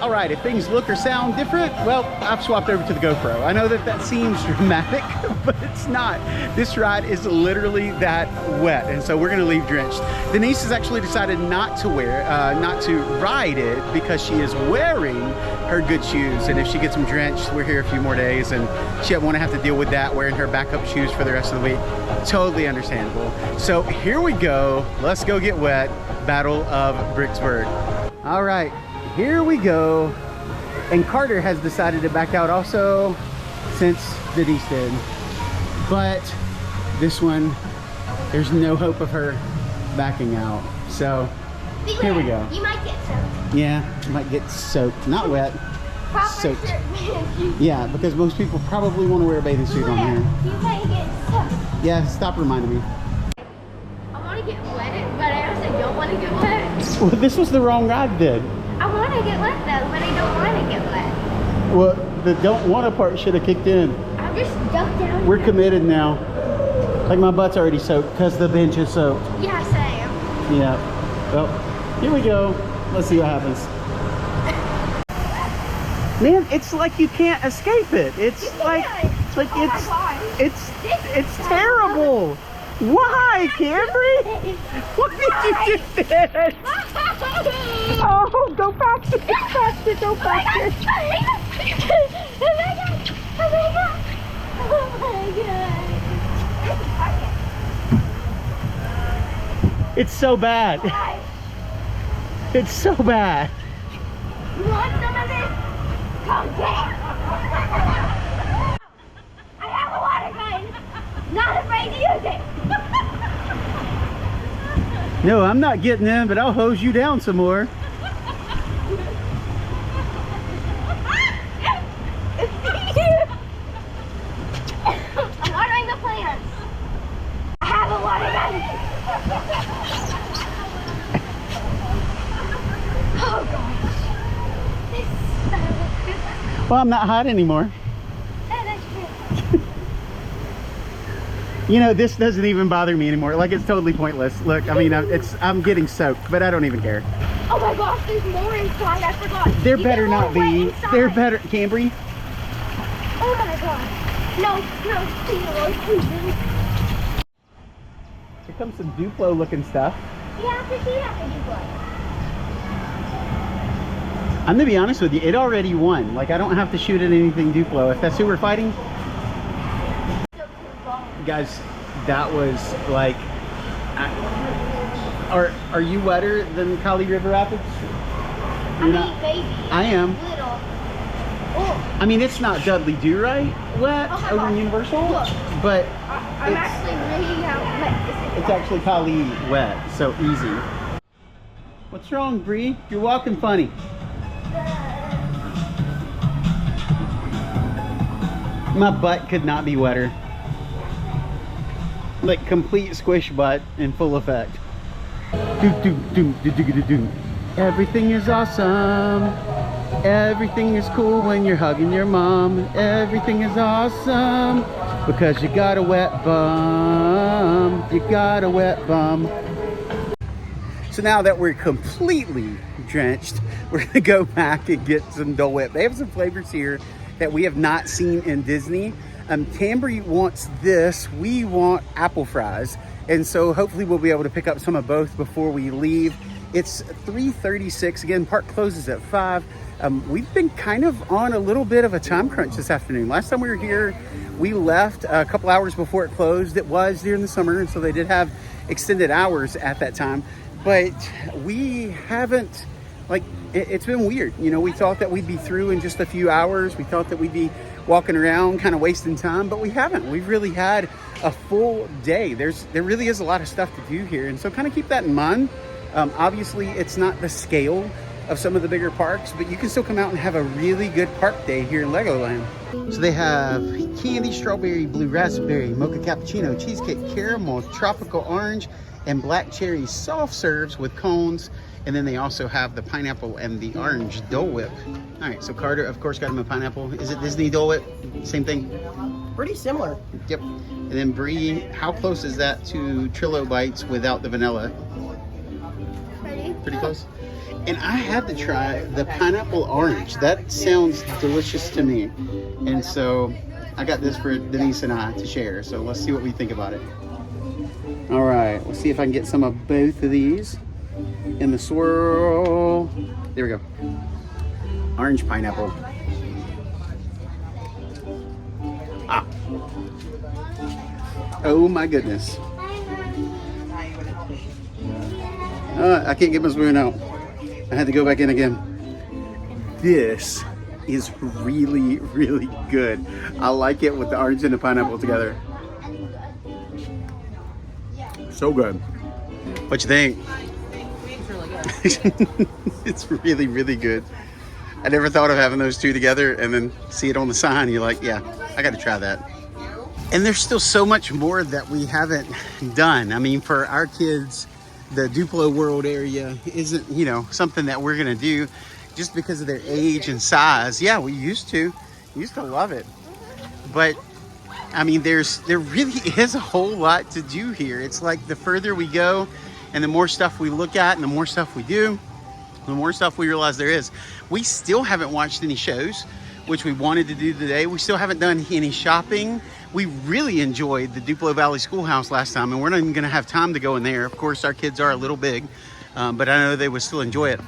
[SPEAKER 1] All right, if things look or sound different, well, I've swapped over to the GoPro. I know that seems dramatic, but it's not. This ride is literally that wet, and so we're gonna leave drenched. Denise has actually decided not to ride it because she is wearing her good shoes, and if she gets them drenched, we're here a few more days, and she doesn't want to have to deal with that wearing her backup shoes for the rest of the week. Totally understandable. So here we go. Let's go get wet. Battle of Bricksburg. All right. Here we go, and Carter has decided to back out also since Denise did, but this one, there's no hope of her backing out, so here we go.
[SPEAKER 3] You might get soaked.
[SPEAKER 1] Yeah, you might get soaked, not wet, soaked. Yeah, because most people probably want to wear a bathing suit on here.
[SPEAKER 3] You might get soaked.
[SPEAKER 1] Yeah, stop reminding me.
[SPEAKER 3] I want to get wetted, but I also don't want to
[SPEAKER 1] Well, this was the wrong ride then.
[SPEAKER 3] I want to get wet though, but I don't want to get wet.
[SPEAKER 1] Well, the don't want to part should have kicked in.
[SPEAKER 3] I'm just stuck down
[SPEAKER 1] We're
[SPEAKER 3] here.
[SPEAKER 1] committed now. Like my butt's already soaked because the bench is soaked.
[SPEAKER 3] Yeah, same.
[SPEAKER 1] Yeah. Well, here we go. Let's see what happens. Man, it's like you can't escape it. It's like
[SPEAKER 3] Oh my
[SPEAKER 1] it's terrible. Why, Camry? Why did you do this? Oh, go faster, go faster, go faster. It's so bad. It's so bad.
[SPEAKER 3] You want some of this? Come get. I have a water gun. Not afraid to use it.
[SPEAKER 1] No, I'm not getting in, but I'll hose you down some more.
[SPEAKER 3] I'm watering the plants. I have a water gun. Oh gosh. This
[SPEAKER 1] Well, I'm not hot anymore.
[SPEAKER 3] that's true.
[SPEAKER 1] You know, this doesn't even bother me anymore. Like, it's totally pointless. Look, I mean, I'm getting soaked, but I don't even care.
[SPEAKER 3] Oh my gosh, there's more inside. I forgot.
[SPEAKER 1] There
[SPEAKER 3] You
[SPEAKER 1] better
[SPEAKER 3] get
[SPEAKER 1] not
[SPEAKER 3] more wet
[SPEAKER 1] be.
[SPEAKER 3] inside.
[SPEAKER 1] There better, Cambry.
[SPEAKER 3] Oh my gosh. No, please.
[SPEAKER 1] Here comes some Duplo looking stuff.
[SPEAKER 3] You have to see that to do what?
[SPEAKER 1] I'm gonna be honest with you, it already won. Like, I don't have to shoot at anything Duplo. If that's who we're fighting. Guys, that was like, are you wetter than Kali River Rapids?
[SPEAKER 3] I mean, baby.
[SPEAKER 1] I am.
[SPEAKER 3] Little. Oh,
[SPEAKER 1] I mean, it's not Dudley Do-Right wet
[SPEAKER 3] Oh my
[SPEAKER 1] over in
[SPEAKER 3] gosh.
[SPEAKER 1] Universal,
[SPEAKER 3] Look.
[SPEAKER 1] but
[SPEAKER 3] I'm
[SPEAKER 1] it's,
[SPEAKER 3] actually really wet.
[SPEAKER 1] it's actually Kali wet, so easy. What's wrong, Bree? You're walking funny. My butt could not be wetter. Like complete squish butt in full effect. Everything is awesome. Everything is cool when you're hugging your mom. Everything is awesome because you got a wet bum. You got a wet bum. So now that we're completely drenched, we're gonna go back and get some Dole Whip. They have some flavors here that we have not seen in Disney. Cambry wants this, we want apple fries. And so hopefully we'll be able to pick up some of both before we leave. It's 3:36, again, park closes at 5. We've been kind of on a little bit of a time crunch this afternoon. Last time we were here, we left a couple hours before it closed. It was during the summer, and so they did have extended hours at that time. But we haven't, like, it's been weird. You know, we thought that we'd be through in just a few hours. We thought that we'd be walking around kind of wasting time, but we haven't. We've really had a full day. There really is a lot of stuff to do here, and so kind of keep that in mind. Obviously, it's not the scale of some of the bigger parks, but you can still come out and have a really good park day here in Legoland. So they have candy, strawberry, blue raspberry, mocha cappuccino, cheesecake, caramel, tropical orange, and black cherry soft serves with cones. And then they also have the pineapple and the orange Dole Whip. All right, so Carter, of course, got him a pineapple. Is it Disney Dole Whip? Same thing?
[SPEAKER 2] Pretty similar.
[SPEAKER 1] Yep. And then Bree, how close is that to Trillo Bites without the vanilla? Pretty close? And I had to try the pineapple orange. That sounds delicious to me. And so I got this for Denise and I to share. So let's see what we think about it. All right, let's see if I can get some of both of these in the swirl. There we go. Orange pineapple. Ah. Oh my goodness. I can't get my spoon out. I had to go back in again. This is really, really good. I like it with the orange and the pineapple together. So good. What you think?
[SPEAKER 4] It's really good.
[SPEAKER 1] It's really, really good. I never thought of having those two together, and then see it on the sign. You're like, yeah, I got to try that. And there's still so much more that we haven't done. I mean, for our kids, the Duplo World area isn't, you know, something that we're gonna do just because of their age and size. Yeah, we used to love it, but I mean, there really is a whole lot to do here. It's like the further we go and the more stuff we look at and the more stuff we do, the more stuff we realize there is. We still haven't watched any shows, which we wanted to do today. We still haven't done any shopping. We really enjoyed the Duplo Valley Schoolhouse last time, and we're not even gonna have time to go in there. Of course, our kids are a little big, but I know they would still enjoy it.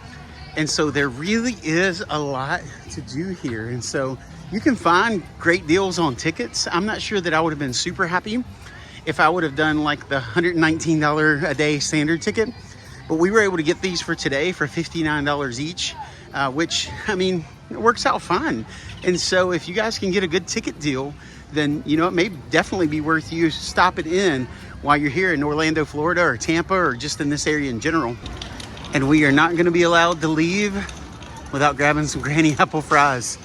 [SPEAKER 1] And so there really is a lot to do here. And so you can find great deals on tickets. I'm not sure that I would have been super happy if I would have done like the $119 a day standard ticket, but we were able to get these for today for $59 each, which, I mean, it works out fine. And so if you guys can get a good ticket deal, then, you know, it may definitely be worth you stopping in while you're here in Orlando, Florida, or Tampa, or just in this area in general. And we are not gonna be allowed to leave without grabbing some Granny Apple fries.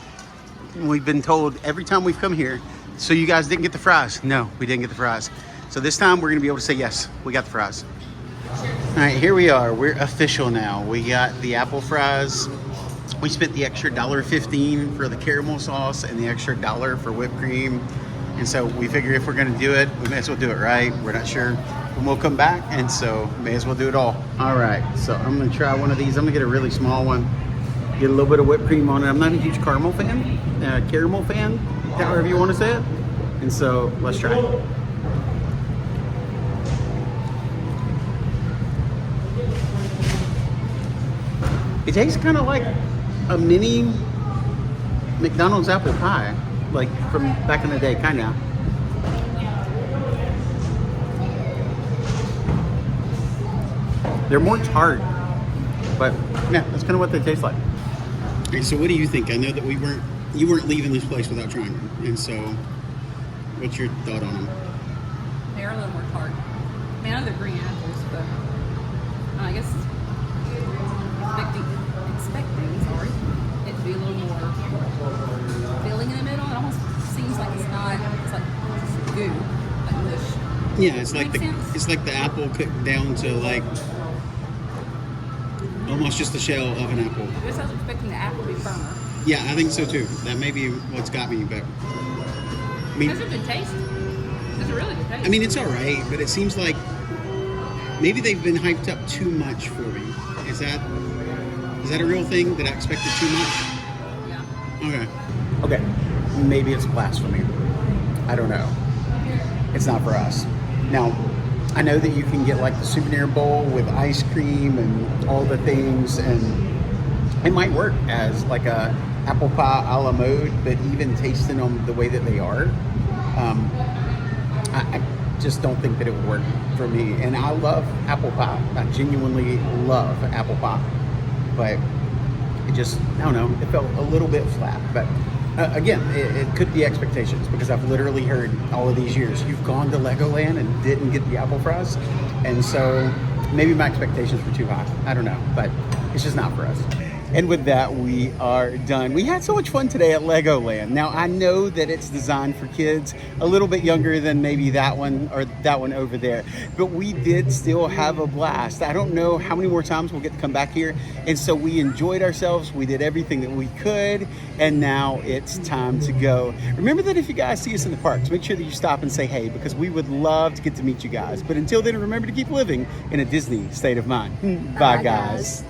[SPEAKER 1] We've been told every time we've come here, so you guys didn't get the fries. No, we didn't get the fries. So this time we're gonna be able to say, yes, we got the fries. All right, here we are. We're official now. We got the apple fries. We spent the extra $1.15 for the caramel sauce and the extra $1 for whipped cream. And so we figure if we're gonna do it, we may as well do it right. We're not sure when we'll come back, and so may as well do it all. All right, so I'm gonna try one of these. I'm gonna get a really small one. Get a little bit of whipped cream on it. I'm not a huge caramel fan, however you want to say it. And so let's try it. It tastes kind of like a mini McDonald's apple pie, like from back in the day, kind of. They're more tart, but yeah, that's kind of what they taste like. All right, so what do you think? I know that you weren't leaving this place without trying them, and so what's your thought on them?
[SPEAKER 4] They're a little more tart. I mean, I know they're green apples, but I guess expecting it to be a little more filling in the middle. It almost seems like it's like goo, like mush.
[SPEAKER 1] Yeah, it's like the apple cooked down to like almost just the shell of an apple.
[SPEAKER 4] I guess I was expecting the apple to be firmer.
[SPEAKER 1] Yeah, I think so too. That may be what's got me, but I mean,
[SPEAKER 4] It's a good taste. It's a really good taste.
[SPEAKER 1] I mean, it's all right, but it seems like maybe they've been hyped up too much for me. Is that a real thing, that I expected too much?
[SPEAKER 4] Yeah.
[SPEAKER 1] Okay. Maybe it's blasphemy. I don't know. It's not for us. Now, I know that you can get like the souvenir bowl with ice cream and all the things, and it might work as like a apple pie a la mode, but even tasting them the way that they are, I just don't think that it would work for me. And I love apple pie. I genuinely love apple pie, but it just, I don't know, it felt a little bit flat. But again, it could be expectations, because I've literally heard all of these years, you've gone to Legoland and didn't get the apple fries. And so maybe my expectations were too high. I don't know, but it's just not for us. And with that, we are done. We had so much fun today at Legoland. Now, I know that it's designed for kids a little bit younger than maybe that one or that one over there, but we did still have a blast. I don't know how many more times we'll get to come back here. And so we enjoyed ourselves. We did everything that we could, and now it's time to go. Remember that if you guys see us in the parks, make sure that you stop and say hey, because we would love to get to meet you guys. But until then, remember to keep living in a Disney state of mind. Bye, guys.